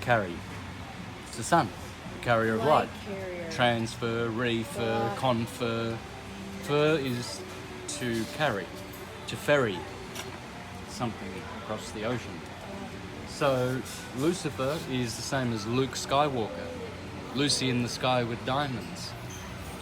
carry? It's the sun, the carrier of light. Carrier. Transfer, refer, confer. Fer is to carry, to ferry something across the ocean. So Lucifer is the same as Luke Skywalker. Lucy in the sky with diamonds.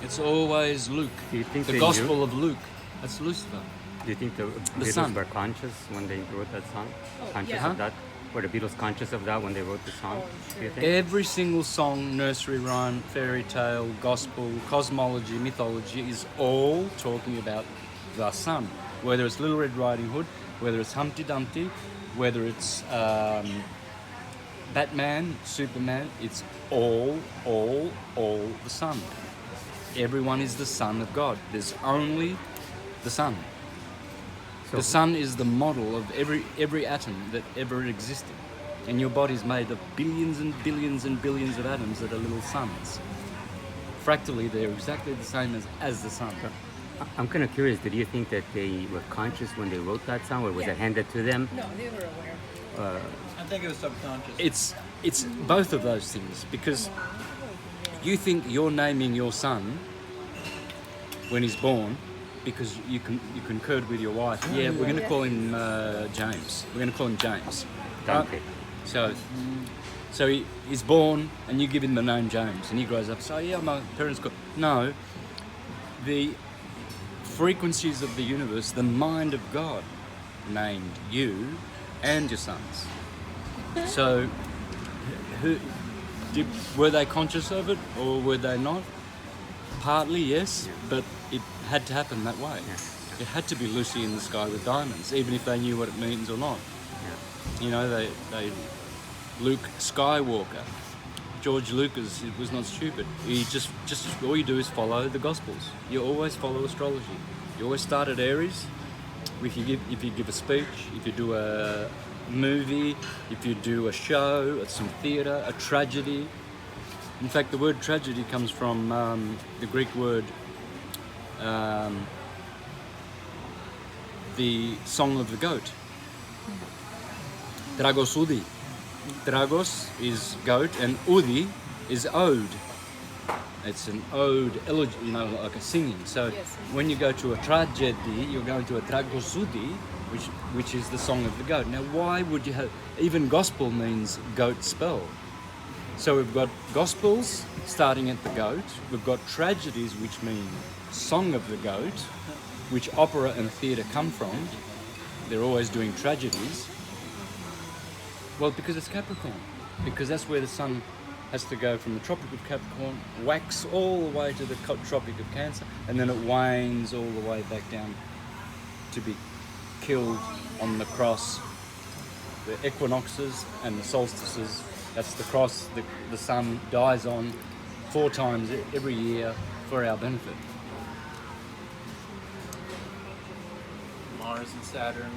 It's always Luke. Do you think The Gospel of Luke. That's Lucifer. Do you think the Beatles sun. were conscious when they wrote that song? Conscious yeah. of that? Were the Beatles conscious of that when they wrote the song? sure. Do you think? Every single song, nursery rhyme, fairy tale, gospel, cosmology, mythology is all talking about the sun. Whether it's Little Red Riding Hood, whether it's Humpty Dumpty, whether it's Batman, Superman, it's all the sun. Everyone is the son of God. There's only the sun. So, The sun is the model of every atom that ever existed. And your body's made of billions and billions and billions of atoms that are little suns. Fractally, they're exactly the same as the sun. I'm kind of curious, did you think that they were conscious when they wrote that song, or was it handed to them? No, they were aware. I think it was subconscious. It's both of those things, because you think you're naming your son when he's born because you concurred with your wife. Yeah, we're going to call him James. We're going to call him James. Dante. So he's born, and you give him the name James, and he grows up. So yeah, my parents call. No, the frequencies of the universe, the mind of God, named you and your sons. So, were they conscious of it, or were they not? Partly, yes, but it had to happen that way. Yeah. It had to be Lucy in the sky with diamonds, even if they knew what it means or not. Yeah. You know, they Luke Skywalker, George Lucas was not stupid. He just all you do is follow the Gospels. You always follow astrology. You always start at Aries. If you give a speech, if you do a movie, if you do a show, some theatre, a tragedy. In fact, the word tragedy comes from the Greek word, the song of the goat. Dragos Udi. Dragos is goat, and Udi is ode. It's an ode, elegy, like a singing. So Yes. when you go to a tragedy, you're going to a dragosudi, which is the song of the goat. Now, why would you have? Even gospel means goat spell. So we've got gospels starting at the goat. We've got tragedies, which mean song of the goat, which opera and theatre come from. They're always doing tragedies. Well, because it's Capricorn. Because that's where the sun has to go from the Tropic of Capricorn, wax all the way to the Tropic of Cancer, and then it wanes all the way back down to be killed on the cross. The equinoxes and the solstices, that's the cross the sun dies on 4 times every year for our benefit. Mars and Saturn